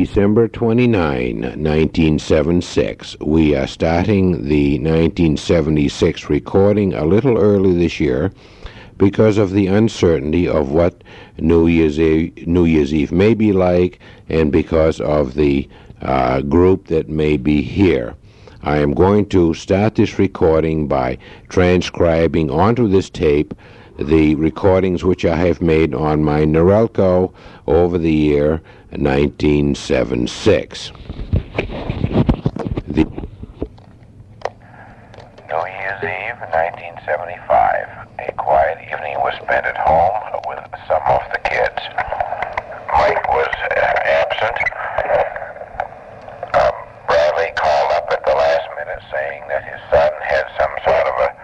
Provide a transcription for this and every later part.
December 29, 1976. We are starting the 1976 recording a little early this year because of the uncertainty of what New Year's Eve may be like, and because of the group that may be here. I am going to start this recording by transcribing onto this tape the recordings which I have made on my Norelco over the year 1976. New Year's Eve, 1975. A quiet evening was spent at home with some of the kids. Mike was absent. Bradley called up at the last minute saying that his son had some sort of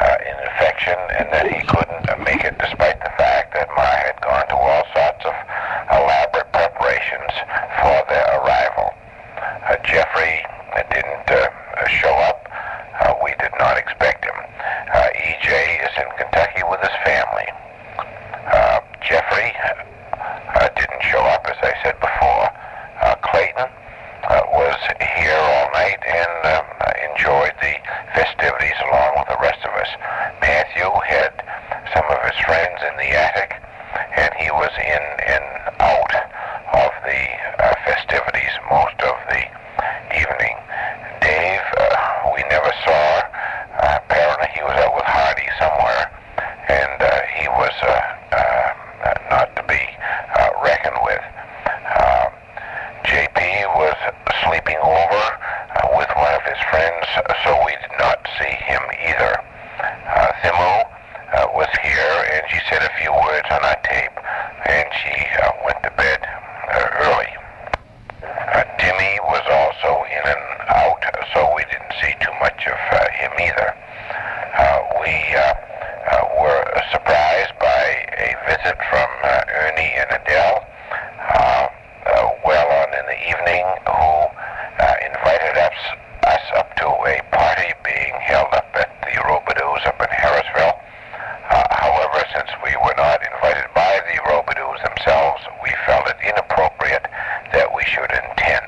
an infection and that he couldn't make it, despite the fact that Ma had gone to all sorts of elaborate preparations for their arrival. Jeffrey didn't show up. We did not expect him. EJ is in Kentucky with his family. Jeffrey didn't show up, as I said before. Clayton was here all night and enjoyed the festivities along with the rest of us. Matthew had some of his friends in the attic, and he was in and out of the festivities most of the evening. Dave, we never saw. Apparently he was out with Hardy somewhere, and he was not to be reckoned with. JP was sleeping over with one of his friends, so we did not see him either. Thimu was here, and she said a few words on our tape, and she went to bed early. Timmy was also in and out, so we didn't see too much of him either. We were surprised by a visit from Ernie and Adele well on in the evening, who invited us up to a party being held up at the Robidoux up in Harrisville. However, since we were not invited by the Robidoux themselves, we felt it inappropriate that we should attend.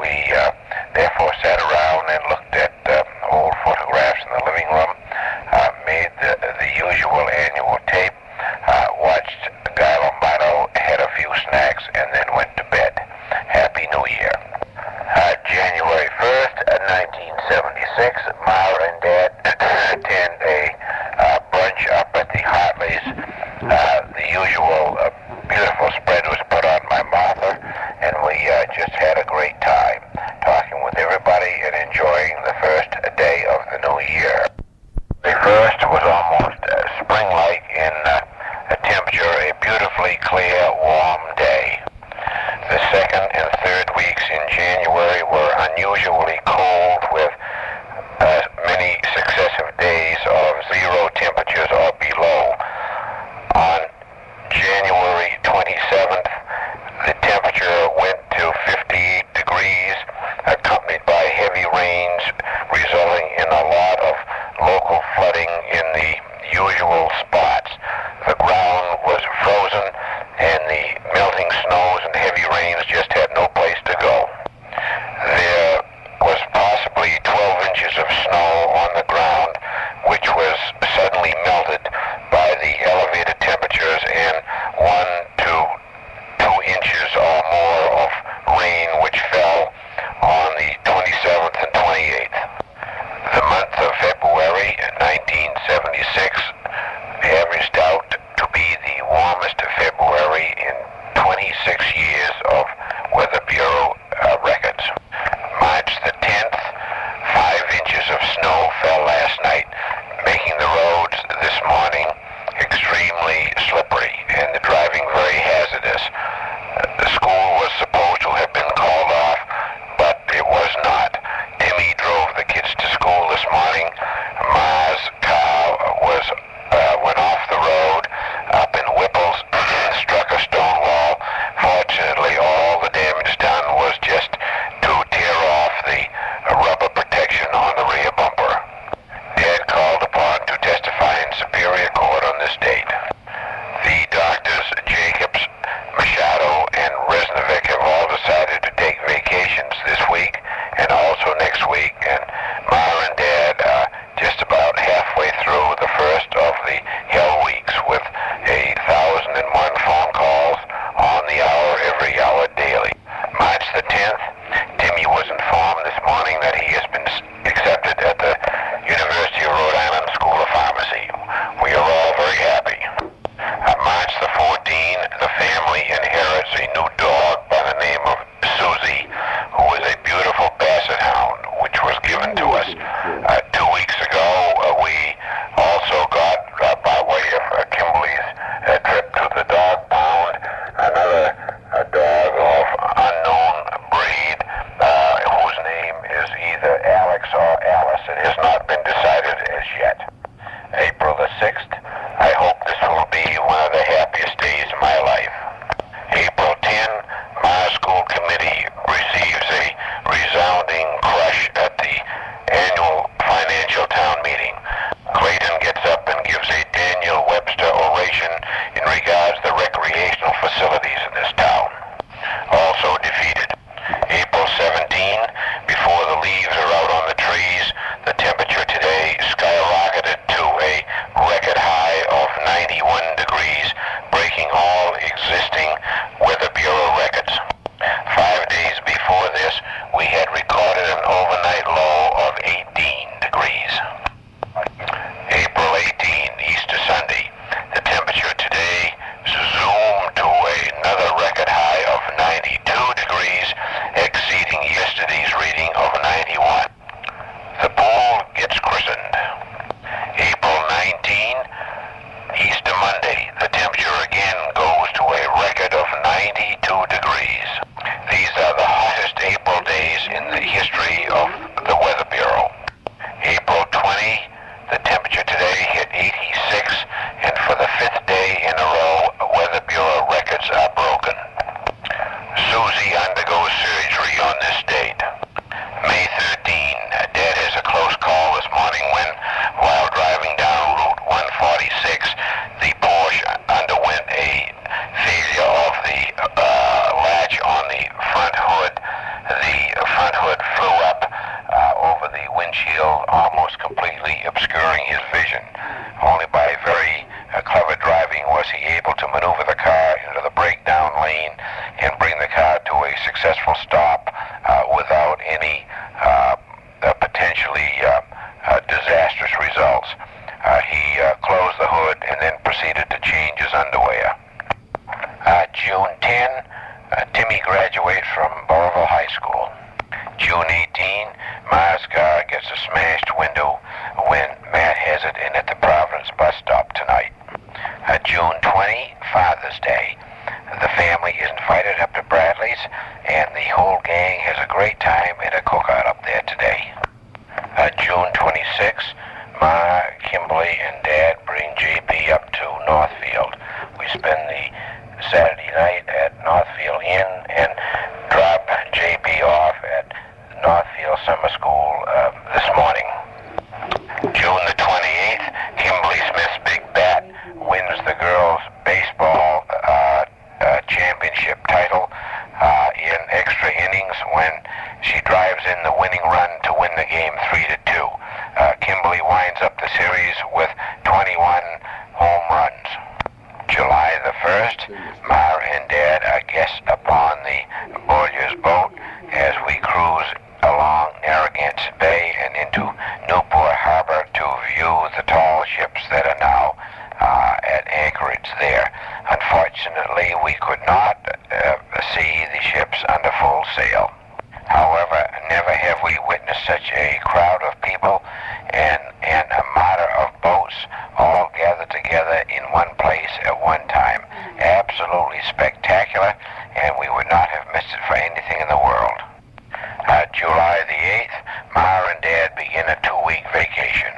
We therefore sat around and looked at old photographs in the living room, made the usual annual tape, watched Guy Lombardo, had a few snacks, and then went to bed. Happy New Year. January 1st, 1976, Myra and Dad attend a brunch up at the Hartleys. The usual beautiful spread was put on by Martha, and we just had a great time talking with everybody and enjoying the first day of the new year. The first was almost spring-like in temperature, a beautifully clear, warm day. The second and third weeks in January were unusually cold, with many successive days of zero temperatures or below. On January 27th, the temperature went to 58 degrees, accompanied by heavy rains, resulting in a lot of local flooding in the usual spots. The ground was frozen, and the melting snows and heavy rains just had no place to go. There was degrees. These are the hottest April days in the history of the Weather Bureau. April 20, the temperature today hit 86, and for the fifth day in a row, Weather Bureau records are broken. Susie undergoes surgery on this date. May 13, Dad has a close call this morning when, while driving down Route 146, the Porsche underwent a failure of the latch on the front hood. The front hood flew up over the windshield, almost completely obscuring his vision. Only by very clever driving was he able to maneuver the car into the breakdown lane and bring the car to a successful stop without any potentially disastrous results. He closed the hood and then proceeded to change his underwear. June 10, Timmy graduates from Burrillville High School. June 18, Ma's car gets a smashed window when Matt has it in at the Providence bus stop tonight. June 20, Father's Day. The family is invited up to Bradley's, and the whole gang has a great time at a cookout up there today. June 26, Ma, Kimberly, and Dad bring JP up to Northfield. We spend the Saturday night at Northfield Inn and drop JP off at Northfield Summer School this morning. June the 28th, Kimberly Smith's big bat wins the girls' baseball championship title in extra innings when she drives in the winning run to win the game 3-2. Kimberly winds up the series with 21 home runs. July the 1st, Ma and Dad are guests upon the Boyer's boat as we cruise along Narragansett Bay and into Newport Harbor to view the tall ships that are now at anchorage there. Unfortunately, we could not see the ships under full sail. However, never have we witnessed such a crowd of people and an armada of boats all gathered together in one place at one time. Absolutely spectacular, and we would not have missed it for anything in the world. July the 8th, Ma and Dad begin a 2-week vacation.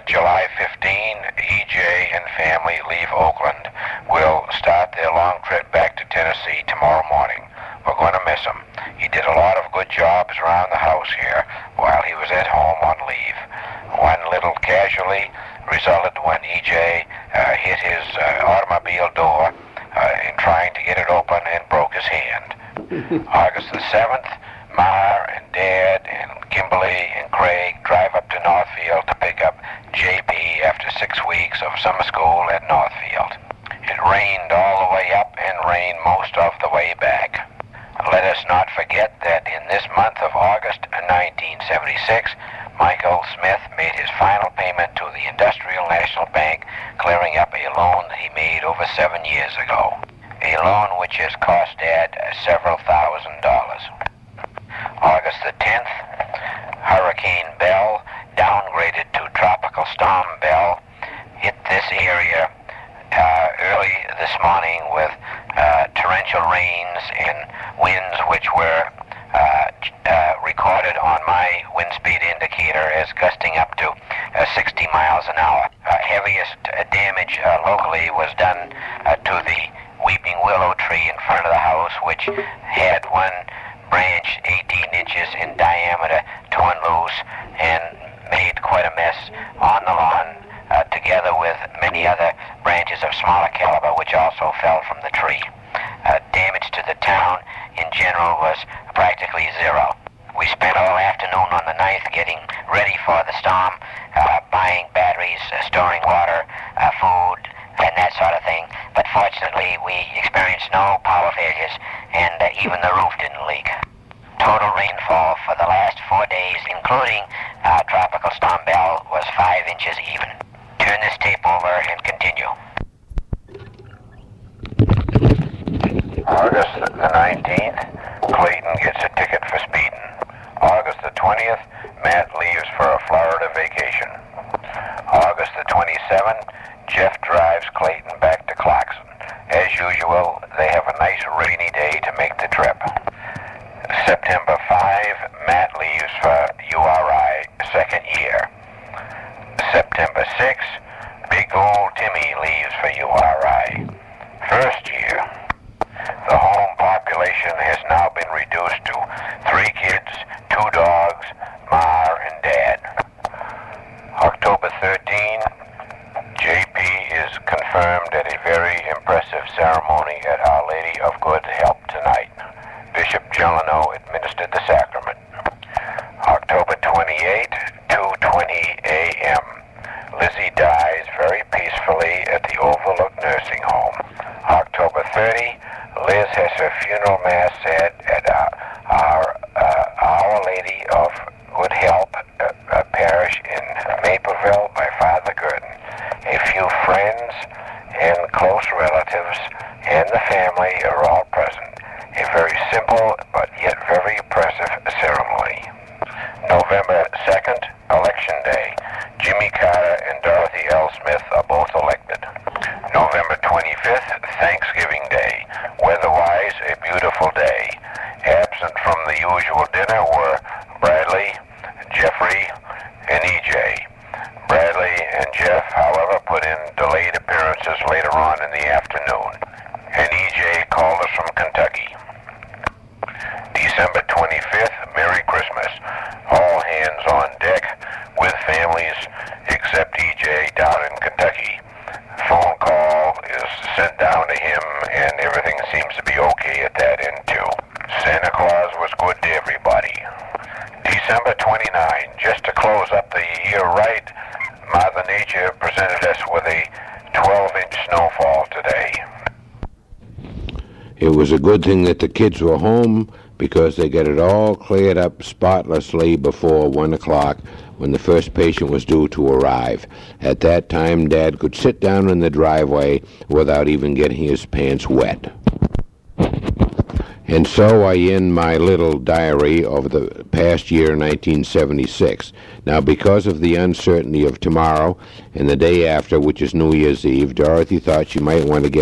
July 15, EJ and family leave Oakland. We'll start their long trip back to Tennessee tomorrow morning. We're going to miss him. He did a lot of good jobs around the house here while he was at home on leave. One little casualty resulted when EJ hit his automobile door in trying to get it open and broke his hand. August the 7th, Ma and Dad and Kimberly and Craig drive up to Northfield to pick up JP after 6 weeks of summer school at Northfield. It rained all the way up and rained most of the way back. Let us not forget that in this month of August 1976, Michael Smith made his final payment to the Industrial National Bank, clearing up a loan that he made over 7 years ago. A loan which has cost Dad several $1,000s. August the 10th, Hurricane Belle, downgraded to Tropical Storm Belle, hit this area early this morning with torrential rains and winds which were recorded on my wind speed indicator as gusting up to 60 miles an hour. Heaviest damage locally was done to the weeping willow tree in front of the house, which had one branch 18 inches in diameter torn loose and made quite a mess on the lawn, together with many other branches of smaller caliber which also fell from the tree. Damage to the town in general was practically zero. We spent all afternoon on the 9th getting ready for the storm, buying batteries, storing water, food, and that sort of thing. But fortunately, we experienced no power failures, and even the roof didn't leak. Total rainfall for the last 4 days, including Tropical Storm Belle, was 5 inches even. Turn this tape over and continue. August the 19th, Clayton gets a ticket for speeding. August the 20th, Matt leaves for a Florida vacation. August the 27th, Jeff drives Clayton back to Clarkson. As usual, they have a nice rainy day to make the trip. September 5, Matt leaves for URI, second year. September 6, big old Timmy leaves for URI, first year. The home population has now been reduced to 3 kids, 2 dogs, Ma and Dad. October 13, JP is confirmed at a very impressive ceremony at Our Lady of Good Help tonight. Bishop Gelano administered the sacrament. October 28, 2:20 a.m. Lizzie dies very peacefully at the Overlook Nursing Home. October 30, Liz has her funeral mass said at Our Lady of Good Help parish in Naperville by Father Gurdon. A few friends and close relatives and the family are all present. A very simple but yet very impressive ceremony. November 2nd, Election Day. Jimmy Carter and Dorothy L. Smith are both elected. November 25th, Thanksgiving Day. Weather-wise, a beautiful day. Absent from the usual dinner were Bradley, Jeffrey, and EJ. Bradley and Jeff, however, put in delayed appearances later on in the afternoon. And EJ called us from Kentucky. December 25th, Merry Christmas. All hands on deck with families except EJ down in Kentucky. Phone call is sent down to him and everything seems to be okay at that end too. Santa Claus was good to everybody. December 29, just to close up the year right, Mother Nature presented us with a 12-inch snowfall today. It was a good thing that the kids were home because they got it all cleared up spotlessly before 1 o'clock when the first patient was due to arrive. At that time, Dad could sit down in the driveway without even getting his pants wet. And so I end my little diary of the past year, 1976. Now, because of the uncertainty of tomorrow and the day after, which is New Year's Eve, Dorothy thought she might want to get